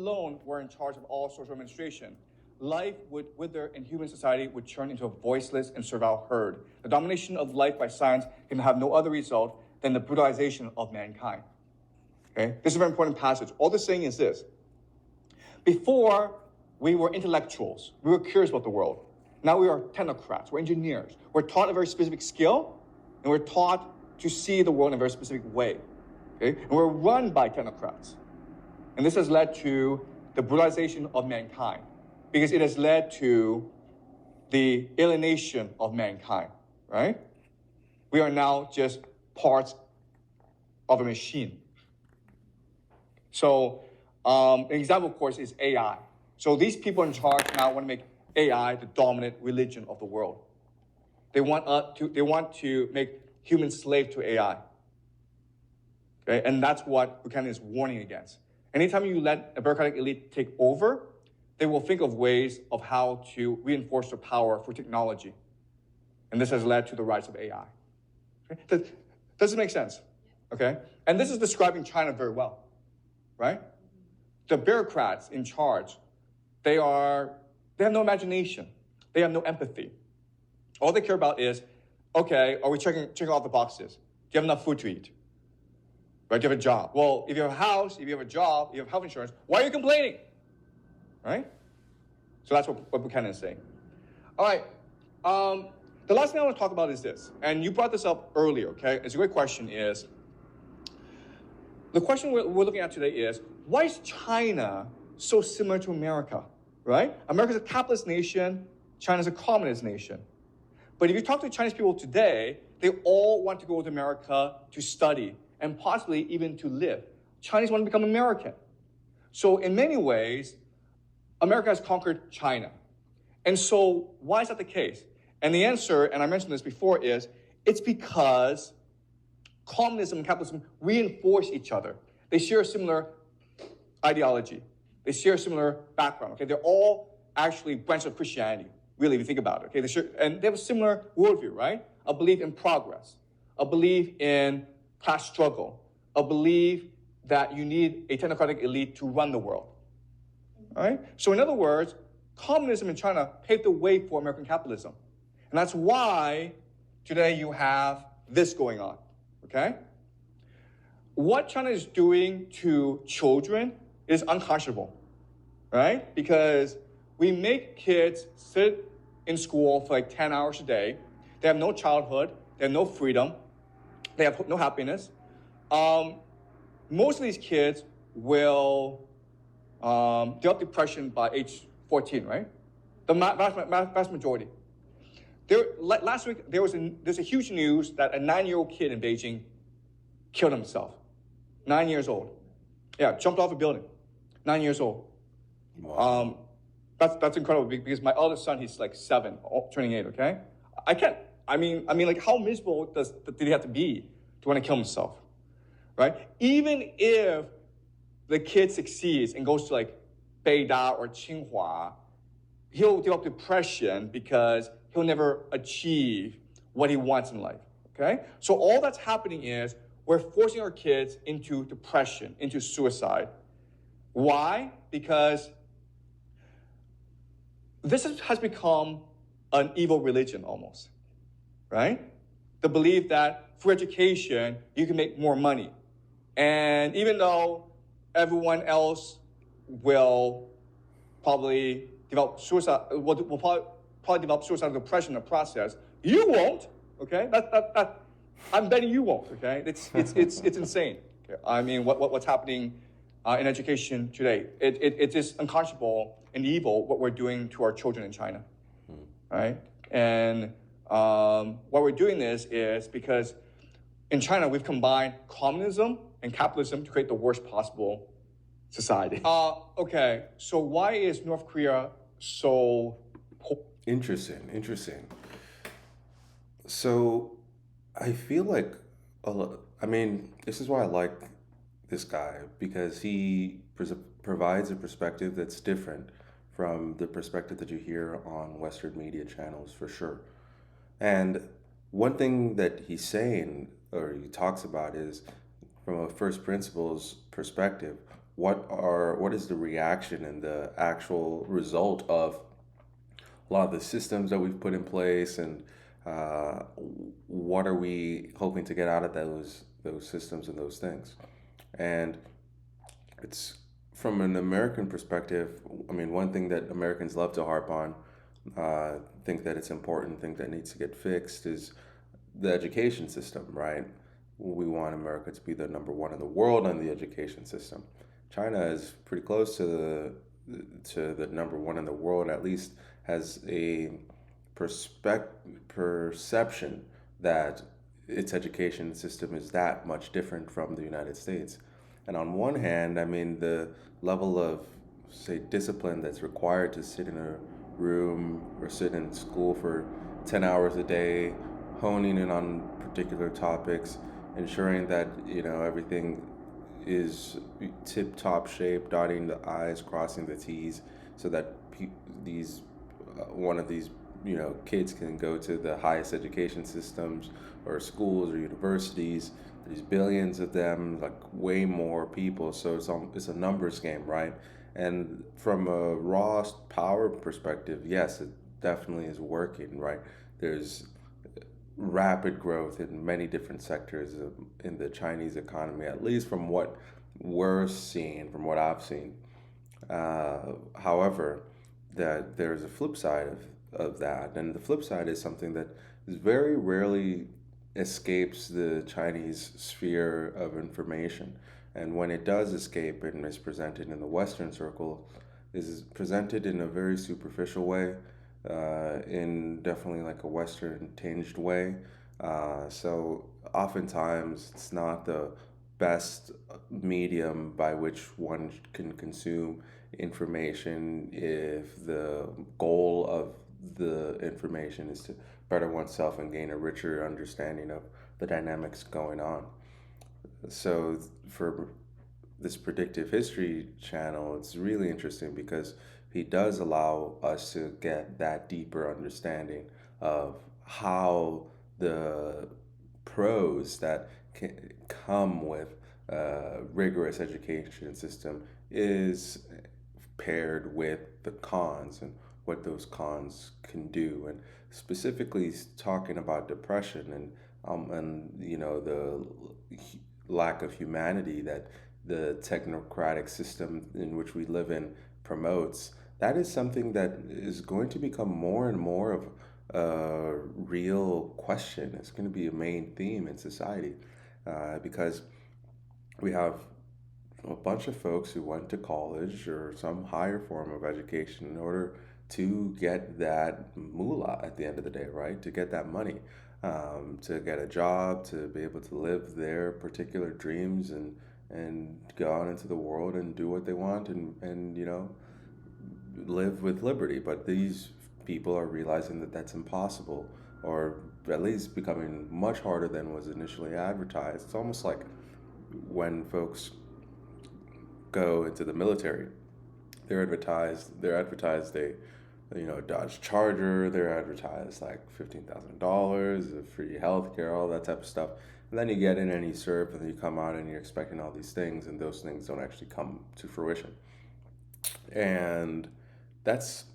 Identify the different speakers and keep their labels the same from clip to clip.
Speaker 1: alone were in charge of all social administration, life would wither and human society would turn into a voiceless and servile herd. The domination of life by science can have no other result than the brutalization of mankind. Okay? This is a very important passage. All this saying is this. Before, we were intellectuals. We were curious about the world. Now we are technocrats. We're engineers. We're taught a very specific skill, and we're taught to see the world in a very specific way. Okay? And we're run by technocrats. And this has led to the brutalization of mankind, because it has led to the alienation of mankind, right? We are now just parts of a machine. So an example, of course, is AI. So these people in charge now want to make AI the dominant religion of the world. They want to make humans slave to AI. Okay? And that's what Buchanan is warning against. Anytime you let a bureaucratic elite take over, they will think of ways of how to reinforce their power for technology. And this has led to the rise of AI. Okay? Does it make sense? Okay? And this is describing China very well, right? The bureaucrats in charge, they have no imagination. They have no empathy. All they care about is, okay, are we checking off the boxes? Do you have enough food to eat? Right? Do you have a job? Well, if you have a house, if you have a job, you have health insurance, why are you complaining? Right? So that's what Buchanan is saying. All right. The last thing I want to talk about is this, and you brought this up earlier, okay? It's a great question is, the question we're looking at today is, why is China so similar to America, right? America's a capitalist nation, China's a communist nation. But if you talk to Chinese people today, they all want to go to America to study and possibly even to live. Chinese want to become American. So in many ways, America has conquered China. And so why is that the case? And the answer, and I mentioned this before, is it's because communism and capitalism reinforce each other. They share a similar ideology. They share a similar background. Okay, they're all actually branches of Christianity, really, if you think about it. Okay, and they have a similar worldview, right? A belief in progress, a belief in class struggle, a belief that you need a technocratic elite to run the world. All right? So in other words, communism in China paved the way for American capitalism. And that's why today you have this going on, okay? What China is doing to children is unconscionable, right? Because we make kids sit in school for like 10 hours a day. They have no childhood. They have no freedom. They have no happiness. Most of these kids will develop depression by age 14, right? The vast majority. Last week, there's a huge news that a 9-year-old kid in Beijing killed himself. 9 years old. Yeah, jumped off a building. 9 years old. Wow. That's incredible because my eldest son, he's like 7, turning 8, okay? I mean, like how miserable did he have to be to want to kill himself, right? Even if the kid succeeds and goes to like Beida or Tsinghua, he'll develop depression because he'll never achieve what he wants in life, okay? So all that's happening is we're forcing our kids into depression, into suicide. Why? Because this has become an evil religion almost, right? The belief that through education, you can make more money. And even though everyone else will probably develop suicide, will probably develop suicidal depression in the process, you won't, okay? I'm betting you won't, okay? It's insane. Okay? I mean, what's happening in education today? It is unconscionable and evil what we're doing to our children in China, right? And why we're doing this is because in China, we've combined communism and capitalism to create the worst possible society. Okay, so why is North Korea so poor?
Speaker 2: Interesting. So I feel like, this is why I like this guy, because he provides a perspective that's different from the perspective that you hear on Western media channels, for sure. And one thing that he's saying, or he talks about, is from a first principles perspective, what is the reaction and the actual result of a lot of the systems that we've put in place, and uh, what are we hoping to get out of those systems and those things. And it's from an American perspective. I mean, one thing that Americans love to harp on, think that it's important, think that needs to get fixed, is the education system, right? We want America to be the number one in the world on the education system. China is pretty close to the number one in the world, at least has a perception that its education system is that much different from the United States. And on one hand, I mean, the level of, say, discipline that's required to sit in a room or sit in school for 10 hours a day, honing in on particular topics, ensuring that, everything is tip top shape, dotting the I's, crossing the T's, so that these one of these kids can go to the highest education systems or schools or universities. There's billions of them, like way more people. So it's a numbers game, right? And from a raw power perspective, yes, it definitely is working, right? There's rapid growth in many different sectors in the Chinese economy, at least from what we're seeing, from what I've seen. However, that there's a flip side of that, and the flip side is something that is very rarely escapes the Chinese sphere of information. And when it does escape and is presented in the Western circle, is presented in a very superficial way, in definitely like a Western tinged way. So oftentimes it's not the best medium by which one can consume information if the goal of the information is to better oneself and gain a richer understanding of the dynamics going on. So for this predictive history channel, it's really interesting because he does allow us to get that deeper understanding of how the pros that can come with a rigorous education system is paired with the cons and what those cons can do, and specifically talking about depression and the lack of humanity that the technocratic system in which we live in promotes. That is something that is going to become more and more of a real question. It's going to be a main theme in society, because we have a bunch of folks who went to college or some higher form of education in order to get that moolah at the end of the day, right? To get that money, to get a job, to be able to live their particular dreams and go out into the world and do what they want and live with liberty. But these people are realizing that that's impossible, or at least becoming much harder than was initially advertised. It's almost like when folks go into the military, they're advertised a Dodge Charger, they're advertised like $15,000, free healthcare, all that type of stuff. And then you get in and you serve, and then you come out and you're expecting all these things, and those things don't actually come to fruition. And that's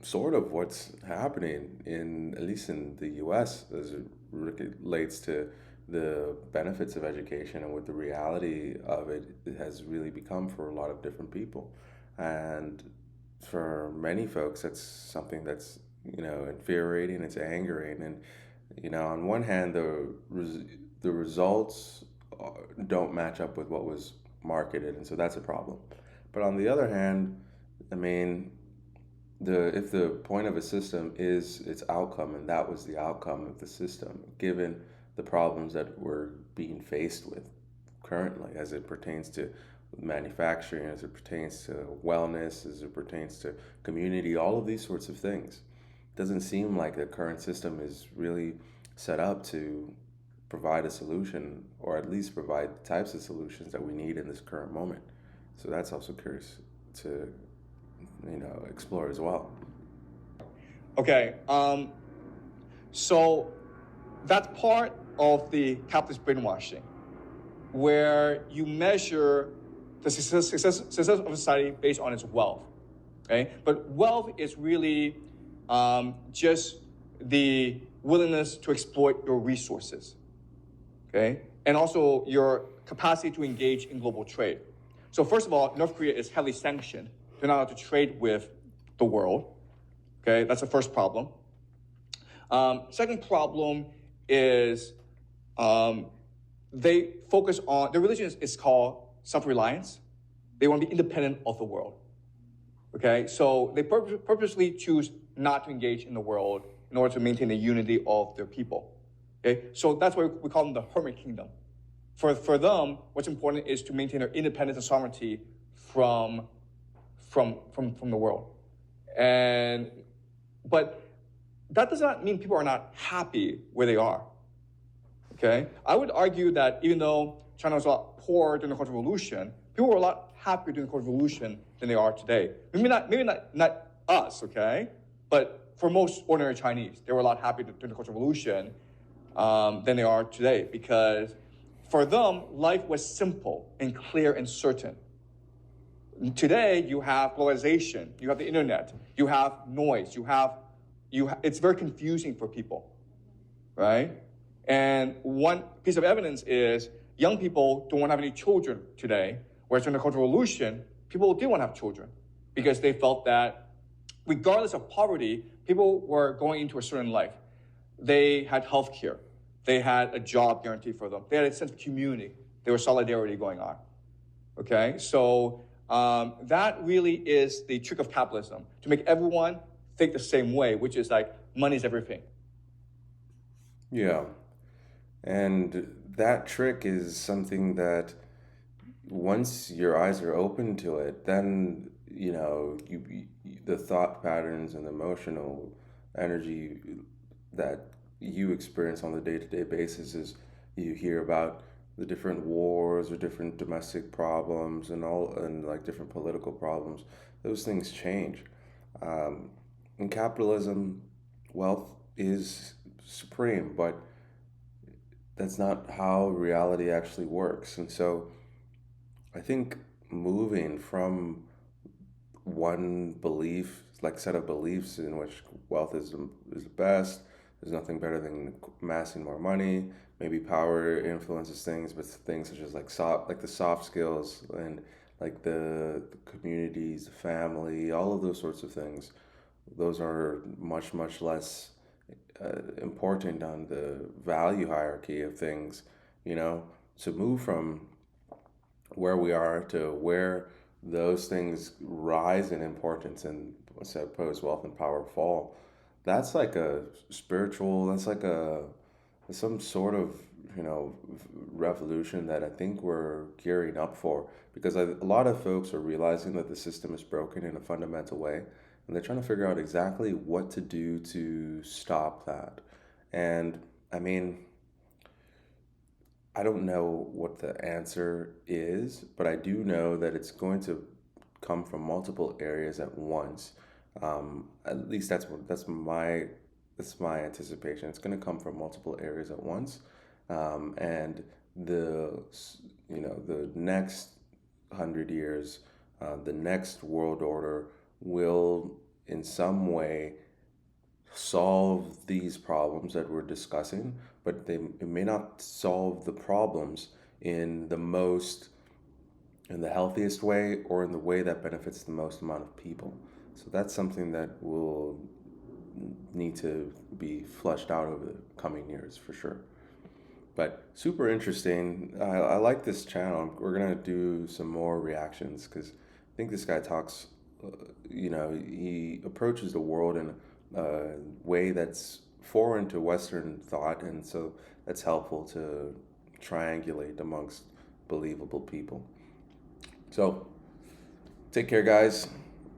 Speaker 2: sort of what's happening in, at least in the US, as it relates to the benefits of education and what the reality of it has really become for a lot of different people. And for many folks, that's something that's, infuriating, it's angering. And, on one hand, the results don't match up with what was marketed, and so that's a problem. But on the other hand, I mean, if the point of a system is its outcome, and that was the outcome of the system, given the problems that we're being faced with currently as it pertains to manufacturing, as it pertains to wellness, as it pertains to community, all of these sorts of things, it doesn't seem like the current system is really set up to provide a solution, or at least provide the types of solutions that we need in this current moment. So that's also curious to explore as well.
Speaker 1: Okay, so that's part of the capitalist brainwashing, where you measure the success of a society based on its wealth. Okay? But wealth is really just the willingness to exploit your resources. Okay? And also your capacity to engage in global trade. So first of all, North Korea is heavily sanctioned. They're not allowed to trade with the world. Okay? That's the first problem. Second problem is they focus on, their religion is called self-reliance. They want to be independent of the world. Okay, so they purposely choose not to engage in the world in order to maintain the unity of their people. Okay, so that's why we call them the hermit kingdom. For them, what's important is to maintain their independence and sovereignty from the world. But that does not mean people are not happy where they are. Okay, I would argue that even though China was a lot poorer during the Cultural Revolution, people were a lot happier during the Cultural Revolution than they are today. Maybe not us, okay? But for most ordinary Chinese, they were a lot happier during the Cultural Revolution than they are today, because for them, life was simple and clear and certain. Today, you have globalization, you have the internet, you have noise, it's very confusing for people, right? And one piece of evidence is young people don't want to have any children today, whereas during the Cultural Revolution, people did want to have children because they felt that regardless of poverty, people were going into a certain life. They had health care. They had a job guaranteed for them. They had a sense of community. There was solidarity going on. Okay, so that really is the trick of capitalism, to make everyone think the same way, which is like money's everything.
Speaker 2: Yeah. And that trick is something that once your eyes are open to it, then, the thought patterns and emotional energy that you experience on the day-to-day basis is you hear about the different wars or different domestic problems and like different political problems. Those things change. In capitalism, wealth is supreme, but that's not how reality actually works. And so I think moving from one belief, like set of beliefs in which wealth is the best, there's nothing better than amassing more money, maybe power influences things, but things such as like the soft skills and like the communities, the family, all of those sorts of things, those are much, much less important on the value hierarchy of things, to move from where we are to where those things rise in importance and suppose wealth and power fall. That's like some sort of, revolution that I think we're gearing up for, because a lot of folks are realizing that the system is broken in a fundamental way, and they're trying to figure out exactly what to do to stop that. And I mean, I don't know what the answer is, but I do know that it's going to come from multiple areas at once. At least that's my anticipation. It's going to come from multiple areas at once, and the next 100 years, the next world order will in some way solve these problems that we're discussing, but it may not solve the problems in the healthiest way or in the way that benefits the most amount of people. So that's something that will need to be fleshed out over the coming years for sure. But super interesting. I like this channel. We're gonna do some more reactions because I think this guy talks. He approaches the world in a way that's foreign to Western thought, and so that's helpful to triangulate amongst believable people. So, take care, guys.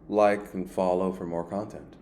Speaker 2: Like and follow for more content.